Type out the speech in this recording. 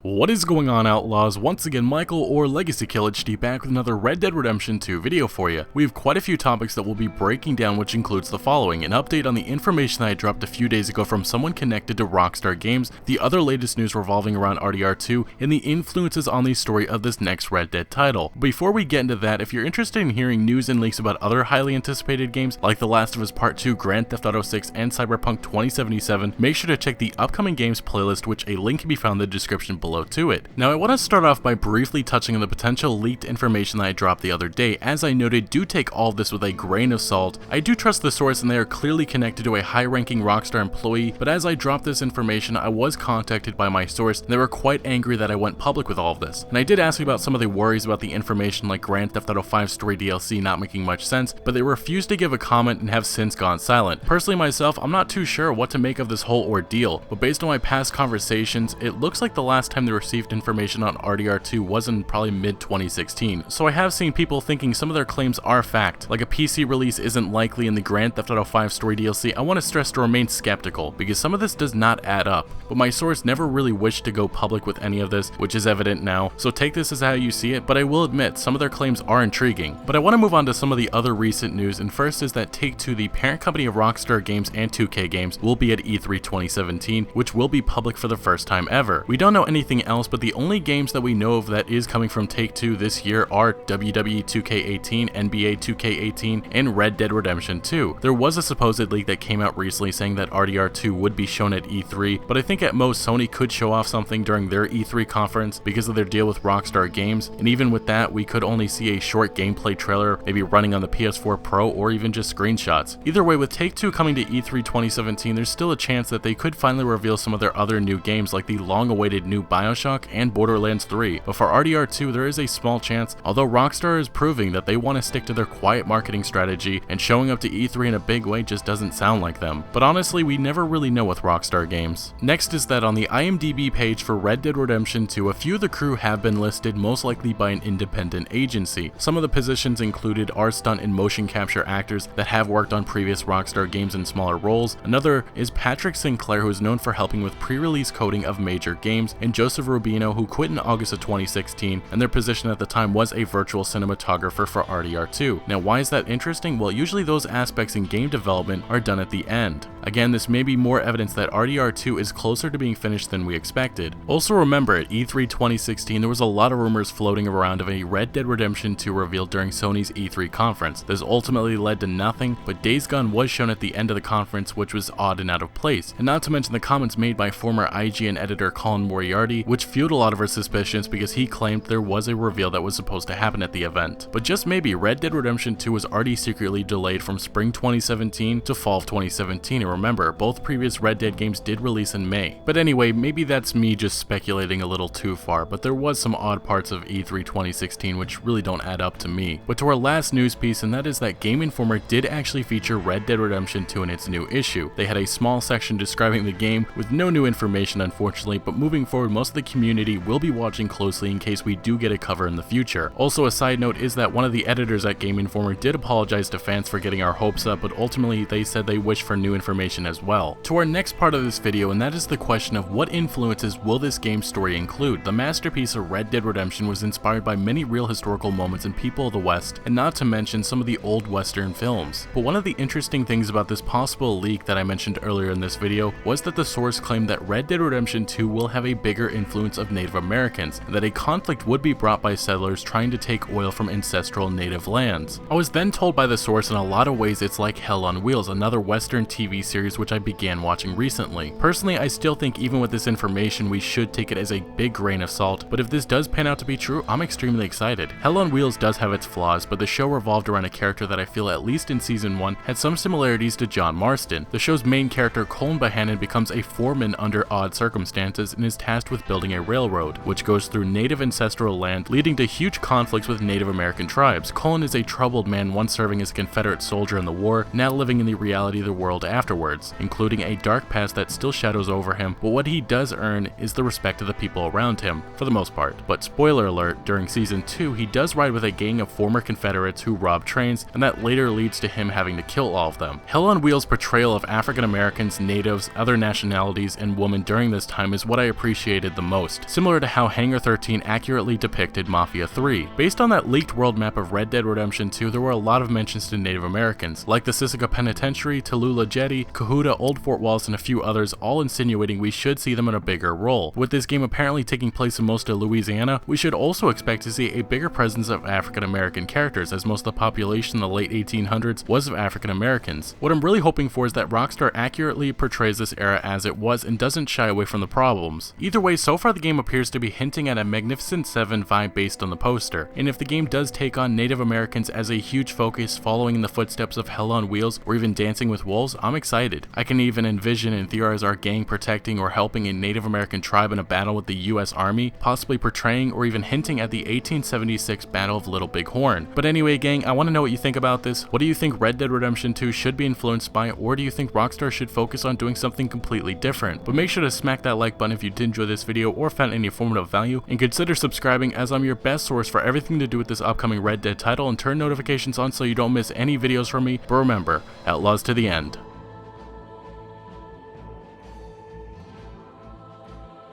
What is going on, Outlaws? Once again, Michael or Legacy Kill HD back with another Red Dead Redemption 2 video for you. We have quite a few topics that we'll be breaking down, which includes the following: an update on the information that I dropped a few days ago from someone connected to Rockstar Games, the other latest news revolving around RDR2, and the influences on the story of this next Red Dead title. Before we get into that, if you're interested in hearing news and leaks about other highly anticipated games like The Last of Us Part 2, Grand Theft Auto 6, and Cyberpunk 2077, make sure to check the upcoming games playlist, which a link can be found in the description below to it. Now, I want to start off by briefly touching on the potential leaked information that I dropped the other day. As I noted, do take all of this with a grain of salt. I do trust the source and they are clearly connected to a high-ranking Rockstar employee, but as I dropped this information, I was contacted by my source and they were quite angry that I went public with all of this. And I did ask about some of the worries about the information like Grand Theft Auto 5 story DLC not making much sense, but they refused to give a comment and have since gone silent. Personally myself, I'm not too sure what to make of this whole ordeal, but based on my past conversations, it looks like the last time they received information on RDR2 was in probably mid-2016, so I have seen people thinking some of their claims are fact, like a PC release isn't likely in the Grand Theft Auto 5 story DLC. I want to stress to remain skeptical, because some of this does not add up, but my source never really wished to go public with any of this, which is evident now, so take this as how you see it, but I will admit, some of their claims are intriguing. But I want to move on to some of the other recent news, and first is that Take-Two, the parent company of Rockstar Games and 2K Games, will be at E3 2017, which will be public for the first time ever. We don't know anything else, but the only games that we know of that is coming from Take-Two this year are WWE 2K18, NBA 2K18, and Red Dead Redemption 2. There was a supposed leak that came out recently saying that RDR2 would be shown at E3, but I think at most Sony could show off something during their E3 conference because of their deal with Rockstar Games, and even with that, we could only see a short gameplay trailer, maybe running on the PS4 Pro or even just screenshots. Either way, with Take-Two coming to E3 2017, there's still a chance that they could finally reveal some of their other new games like the long-awaited new BioShock and Borderlands 3, but for RDR2 there is a small chance, although Rockstar is proving that they want to stick to their quiet marketing strategy, and showing up to E3 in a big way just doesn't sound like them. But honestly, we never really know with Rockstar Games. Next is that on the IMDB page for Red Dead Redemption 2, a few of the crew have been listed, most likely by an independent agency. Some of the positions included are stunt and motion capture actors that have worked on previous Rockstar games in smaller roles. Another is Patrick Sinclair, who is known for helping with pre-release coding of major games, and Joseph Rubino, who quit in August of 2016, and their position at the time was a virtual cinematographer for RDR2. Now, why is that interesting? Well, usually those aspects in game development are done at the end. Again, this may be more evidence that RDR2 is closer to being finished than we expected. Also remember, at E3 2016, there was a lot of rumors floating around of a Red Dead Redemption 2 reveal during Sony's E3 conference. This ultimately led to nothing, but Days Gone was shown at the end of the conference, which was odd and out of place. And not to mention the comments made by former IGN editor Colin Moriarty, which fueled a lot of our suspicions because he claimed there was a reveal that was supposed to happen at the event. But just maybe, Red Dead Redemption 2 was already secretly delayed from spring 2017 to fall of 2017, and remember, both previous Red Dead games did release in May. But anyway, maybe that's me just speculating a little too far, but there was some odd parts of E3 2016 which really don't add up to me. But to our last news piece, and that is that Game Informer did actually feature Red Dead Redemption 2 in its new issue. They had a small section describing the game with no new information, unfortunately, but moving forward, most of the community will be watching closely in case we do get a cover in the future. Also, a side note is that one of the editors at Game Informer did apologize to fans for getting our hopes up, but ultimately they said they wish for new information as well. To our next part of this video, and that is the question of what influences will this game's story include. The masterpiece of Red Dead Redemption was inspired by many real historical moments and people of the West, and not to mention some of the old Western films. But one of the interesting things about this possible leak that I mentioned earlier in this video was that the source claimed that Red Dead Redemption 2 will have a bigger influence of Native Americans, and that a conflict would be brought by settlers trying to take oil from ancestral native lands. I was then told by the source in a lot of ways it's like Hell on Wheels, another Western TV series which I began watching recently. Personally, I still think even with this information we should take it as a big grain of salt, but if this does pan out to be true, I'm extremely excited. Hell on Wheels does have its flaws, but the show revolved around a character that I feel, at least in season 1, had some similarities to John Marston. The show's main character, Colin Bohannon, becomes a foreman under odd circumstances and is tasked with building a railroad, which goes through native ancestral land, leading to huge conflicts with Native American tribes. Colin is a troubled man, once serving as a Confederate soldier in the war, now living in the reality of the world afterwards, including a dark past that still shadows over him, but what he does earn is the respect of the people around him, for the most part. But spoiler alert, during season 2, he does ride with a gang of former Confederates who rob trains, and that later leads to him having to kill all of them. Hell on Wheels' portrayal of African Americans, natives, other nationalities, and women during this time is what I appreciated the most, similar to how Hangar 13 accurately depicted Mafia 3. Based on that leaked world map of Red Dead Redemption 2, there were a lot of mentions to Native Americans, like the Sisika Penitentiary, Tallulah Jetty, Cahuta, Old Fort Wallace, and a few others, all insinuating we should see them in a bigger role. With this game apparently taking place in most of Louisiana, we should also expect to see a bigger presence of African American characters, as most of the population in the late 1800s was of African Americans. What I'm really hoping for is that Rockstar accurately portrays this era as it was and doesn't shy away from the problems. Either way, so far the game appears to be hinting at a Magnificent Seven vibe based on the poster, and if the game does take on Native Americans as a huge focus, following in the footsteps of Hell on Wheels or even Dancing with Wolves, I'm excited. I can even envision and theorize our gang protecting or helping a Native American tribe in a battle with the US Army, possibly portraying or even hinting at the 1876 Battle of Little Big Horn. But anyway gang, I want to know what you think about this. What do you think Red Dead Redemption 2 should be influenced by, or do you think Rockstar should focus on doing something completely different? But make sure to smack that like button if you did enjoy this video or found any informative value, and consider subscribing, as I'm your best source for everything to do with this upcoming Red Dead title, and turn notifications on so you don't miss any videos from me. But remember, Outlaws to the end.